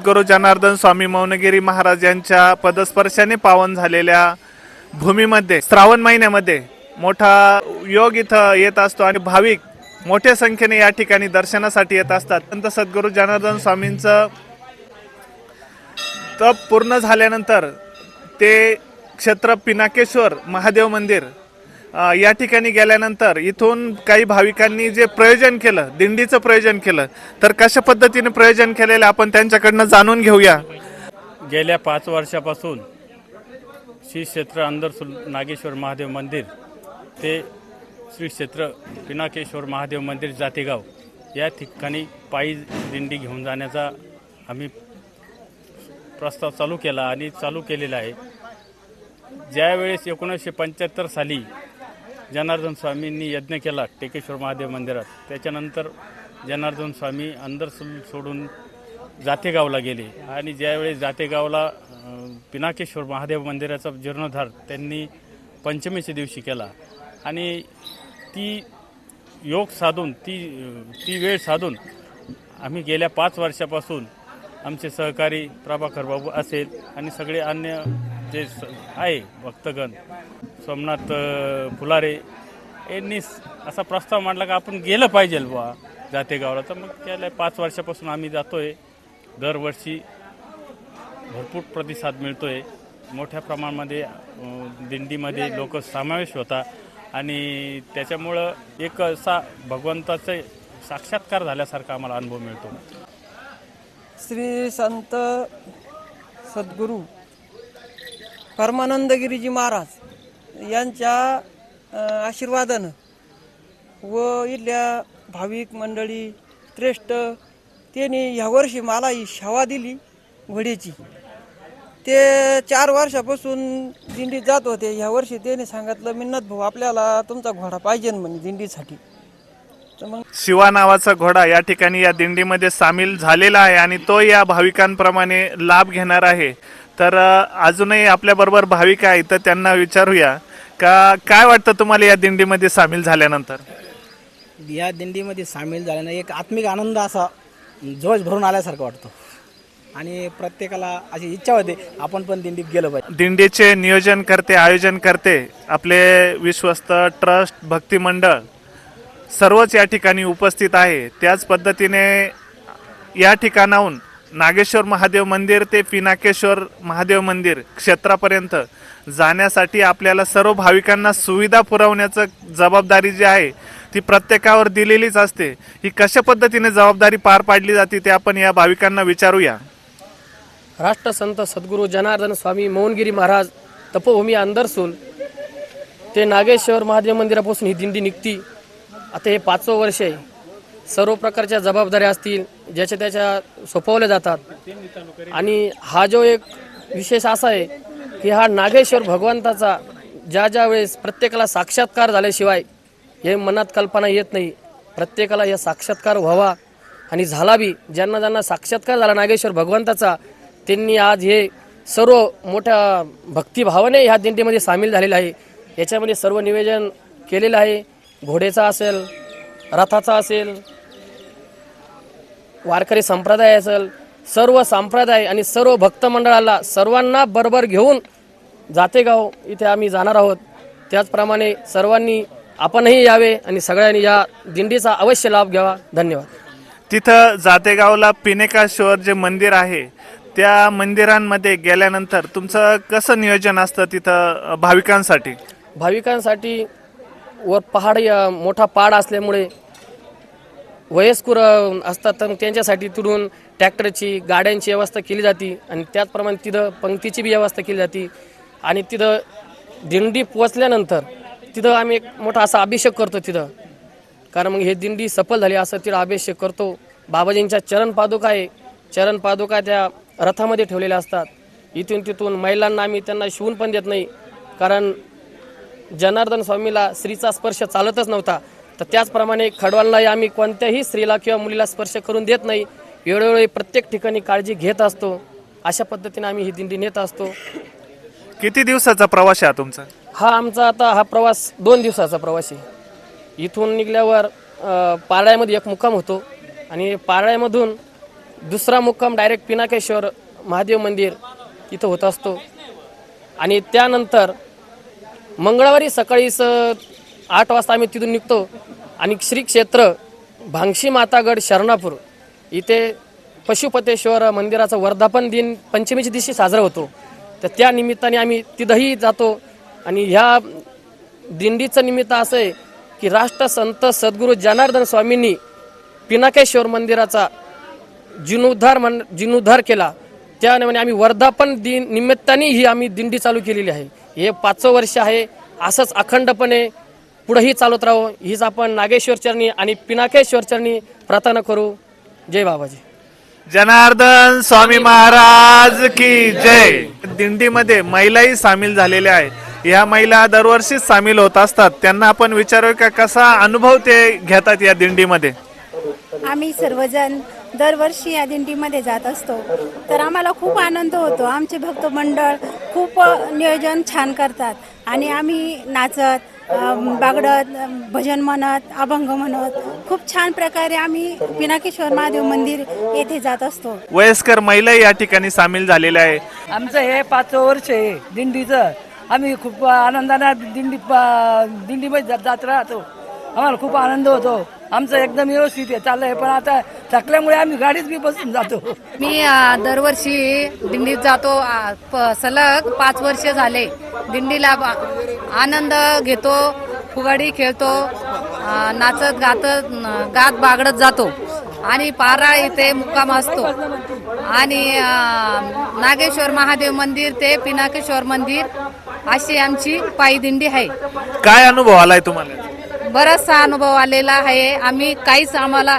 सद्गुरू जनार्दन स्वामी मौनगिरी महाराज यांच्या पदस्पर्शाने पावन झालेल्या भूमीमध्ये श्रावण महिन्यामध्ये मोठा योग इथं येत असतो आणि भाविक मोठ्या संख्येने या ठिकाणी दर्शनासाठी येत असतात। संत सद्गुरू जनार्दन स्वामींचं तप पूर्ण झाल्यानंतर ते क्षेत्र पिनाकेश्वर महादेव मंदिर या ठिकाणी गेल्यानंतर इथून काही भाविकांनी जे प्रयोजन केलं, दिंडीचं प्रयोजन केलं, तर कशा पद्धतीने प्रयोजन केलेलं आपण त्यांच्याकडनं जाणून घेऊया। गेल्या 5 वर्षापासून श्री क्षेत्र अंदरसूल नागेश्वर महादेव मंदिर ते श्री क्षेत्र पिनाकेश्वर महादेव मंदिर जातेगाव या ठिकाणी पायी दिंडी घेऊन जाण्याचा आम्ही प्रस्ताव चालू केला आणि चालू केलेला आहे। ज्यावेळेस 1975 साली जनार्दन स्वामींनी यज्ञ केला टेकेश्वर महादेव मंदिरात, त्याच्यानंतर जनार्दन स्वामी अंदरसूल सोडून जातेगावला गेले आणि ज्यावेळेस जातेगावला पिनाकेश्वर महादेव मंदिराचा जीर्णोद्धार त्यांनी पंचमीच्या दिवशी केला आणि ती योग साधून ती वेळ साधून आम्ही गेल्या 5 वर्षापासून आमचे सहकारी प्रभाकर बाबू असेल आणि सगळे अन्य जे आहे भक्तगण सोमनाथ फुलारे यांनी असा प्रस्ताव मांडला की आपण गेलं पाहिजे बुवा जातेगावला। तर मग गेल्या 5 वर्षापासून आम्ही जातोय। दरवर्षी भरपूर प्रतिसाद मिळतोय, मोठ्या प्रमाणामध्ये दिंडीमध्ये लोक समावेश होता आणि त्याच्यामुळं एक असा भगवंताचा साक्षात्कार झाल्यासारखा आम्हाला अनुभव मिळतो। श्री संत सद्गुरू परमानंदगिरीजी महाराज यांच्या आशीर्वादानं व इथल्या भाविक मंडळी श्रेष्ठ त्यांनी ह्यावर्षी मला ही सेवा दिली घोड्याची। ते 4 वर्षापासून दिंडीत जात होते। ह्यावर्षी त्यांनी सांगितलं मिन्नत भाऊ आपल्याला तुमचा घोडा पाहिजे म्हणे दिंडीसाठी। तर मग शिवा नावाचा घोडा या ठिकाणी या दिंडीमध्ये सामील झालेला आहे आणि तो या भाविकांप्रमाणे लाभ घेणार आहे। तर अजूनही आपल्या बरोबर भाविक आहे तर त्यांना विचारूया का काय वाटतं तुम्हाला या दिंडीमध्ये सामील झाल्यानंतर? या दिंडीमध्ये सामील झाल्यानं एक आत्मिक आनंद असा जोश भरून आल्यासारखं वाटतं आणि प्रत्येकाला अशी इच्छा होते आपण पण दिंडीत गेलो पाहिजे। दिंडीचे नियोजन करते, आयोजन करते आपले विश्वस्त ट्रस्ट, भक्ती मंडळ सर्वच या ठिकाणी उपस्थित आहे। त्याच पद्धतीने या ठिकाणाहून नागेश्वर महादेव मंदिर ते पिनाकेश्वर महादेव मंदिर क्षेत्रापर्यंत जाण्यासाठी आपल्याला सर्व भाविकांना सुविधा पुरवण्याचं जबाबदारी जी आहे ती प्रत्येकावर दिलेलीच असते। ही कशा पद्धतीने जबाबदारी पार पाडली जाते ते आपण या भाविकांना विचारूया। राष्ट्रसंत सद्गुरू जनार्दन स्वामी मौनगिरी महाराज तपोभूमी अंदरसूल ते नागेश्वर महादेव मंदिरापासून ही दिंडी निघती। आता हे 5वं वर्ष आहे। सर्व प्रकारच्या जबाबदाऱ्या असतील ज्याच्या त्याच्या सोपवल्या जातात आणि हा जो एक विशेष असा आहे की हा नागेश्वर भगवंताचा ज्या वेळेस प्रत्येकाला साक्षात्कार झाल्याशिवाय हे मनात कल्पना येत नाही। प्रत्येकाला या साक्षात्कार व्हावा आणि झाला बी। ज्यांना ज्यांना साक्षात्कार झाला नागेश्वर भगवंताचा त्यांनी आज हे सर्व मोठ्या भक्तिभावाने ह्या दिंडीमध्ये सामील झालेलं आहे। याच्यामध्ये सर्व नियोजन केलेलं आहे। घोडेचा असेल, रथाचा असेल, वारकरी संप्रदाय असेल, सर्व संप्रदाय आणि सर्व भक्त मंडळाला सर्वांना बरोबर घेऊन जातेगाव इथे आम्ही जाणार आहोत। त्याचप्रमाणे सर्वांनी आपणही यावे आणि सगळ्यांनी या दिंडीचा अवश्य लाभ घ्यावा। धन्यवाद। तिथं जातेगावला पिनाकेश्वर जे मंदिर आहे त्या मंदिरांमध्ये गेल्यानंतर तुमचं कसं नियोजन असतं तिथं भाविकांसाठी? भाविकांसाठी वर पहाड मोठा पाड असल्यामुळे वयस्कर असतात तर त्यांच्यासाठी तिथून ट्रॅक्टरची गाड्यांची व्यवस्था केली जाते आणि त्याचप्रमाणे तिथं पंक्तीची बी व्यवस्था केली जाते आणि तिथं दिंडी पोचल्यानंतर तिथं आम्ही एक मोठा असा अभिषेक करतो तिथं, कारण मग हे दिंडी सफल झाली असं तिथं अभिषेक करतो। बाबाजींच्या चरणपादुका आहे, चरणपादुका त्या रथामध्ये ठेवलेल्या असतात। इथून तिथून महिलांना आम्ही त्यांना शिवून पण देत नाही, कारण जनार्दन स्वामीला स्त्रीचा स्पर्श चालतच नव्हता। तर त्याचप्रमाणे खडवाललाही आम्ही कोणत्याही स्त्रीला किंवा मुलीला स्पर्श करून देत नाही। वेळोवेळी प्रत्येक ठिकाणी काळजी घेत असतो। अशा पद्धतीने आम्ही ही दिंडी नेत असतो। किती दिवसाचा प्रवास आहे तुमचा? हा आमचा आता हा प्रवास 2 दिवसाचा प्रवास आहे। इथून निघल्यावर पारळ्यामध्ये एक मुक्काम होतो आणि पारळ्यामधून दुसरा मुक्काम डायरेक्ट पिनाकेश्वर महादेव मंदिर इथं होत असतो आणि त्यानंतर मंगळवारी सकाळी 8 वाजता आम्ही तिथून निघतो आणि श्री क्षेत्र भांगशी मातागड शरणापूर इथे पशुपतेश्वर मंदिराचा वर्धापन दिन पंचमीच्या दिवशी साजरा होतो. तर त्या निमित्ताने आम्ही तिथंही जातो आणि ह्या दिंडीचं निमित्त असं आहे की राष्ट्रसंत सद्गुरू जनार्दन स्वामींनी पिनाकेश्वर मंदिराचा जीर्णोद्धार केला. त्याने आम्ही वर्धापन दिन निमित्ताने ही आम्ही दिंडी चालू केलेली आहे. हे 5वं वर्ष आहे. असंच अखंडपणे पुढेही चालत राहू हीच आपण नागेश्वर चरणी आणि पिनाकेश्वर चरणी प्रार्थना करू. जय बाबाजी. जनार्दन स्वामी महाराज की जय. दिंडीमध्ये महिलाही सामील झालेल्या आहेत. या महिला दरवर्षीच सामील होत असतात. त्यांना आपण विचारू का कसा अनुभव ते घेतात या दिंडीमध्ये. आम्ही सर्वजण दरवर्षी या दिंडीमध्ये जात असतो तर आम्हाला खूप आनंद होतो. आमचे भक्त मंडळ खूप नियोजन छान करतात आणि आम्ही नाचत बागडत भजन म्हणत अभंग म्हणत खूप छान प्रकारे आम्ही पिनाकेश्वर महादेव मंदिर येथे जात असतो. वयस्कर महिला या ठिकाणी सामील झालेल्या आहे. आमचं हे 5वं वर्ष आहे दिंडीचं. आम्ही खूप आनंदाने दिंडीमध्ये जात राहतो. आम्हाला खूप आनंद होतो. आमचं एकदम व्यवस्थित आहे चाललंय. पण आता थकल्यामुळे आम्ही गाडीत बी बसून जातो. मी दरवर्षी दिंडीत जातो. सलग 5 वर्ष झाले दिंडीला आनंद घेतो. फुगाडी खेळतो. नाचत गात बागडत जातो आणि पाराळ इथे मुक्काम असतो आणि नागेश्वर महादेव मंदिर ते पिनाकेश्वर मंदिर अशी आमची पायी दिंडी आहे. काय अनुभव आलाय तुम्हाला. बराचसा अनुभव आलेला आहे. आम्ही काहीच आम्हाला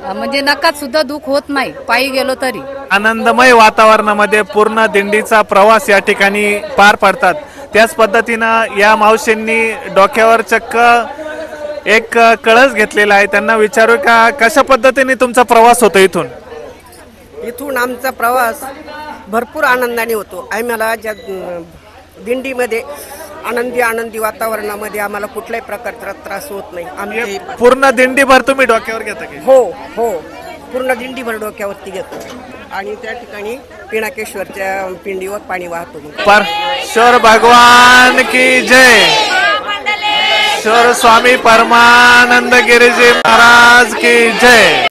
म्हणजे नकात सुद्धा दुःख होत नाही पायी गेलो तरी. आनंदमय वातावरणामध्ये पूर्ण दिंडीचा प्रवास या ठिकाणी पार पडतात. त्याच पद्धतीनं या मावशींनी डोक्यावर चक्क एक कळस घेतलेला आहे. त्यांना विचारू का कशा पद्धतीने तुमचा प्रवास होतो. इथून आमचा प्रवास भरपूर आनंदाने होतो. आम्हाला ज्या दिंडीमध्ये आनंदी वातावरणामध्ये आम्हाला कुठल्याही प्रकारचा त्रास होत नाही. आम्ही पूर्ण दिंडीभर तुम्ही डोक्यावर घेता की. हो पूर्ण दिंडीभर डोक्यावरती घेतो आणि त्या ठिकाणी पिनाकेश्वरच्या पिंडीवर पाणी वाहतो. परमेश्वर भगवान की जय. श्वर स्वामी परमानंद गिरिजी महाराज की जय.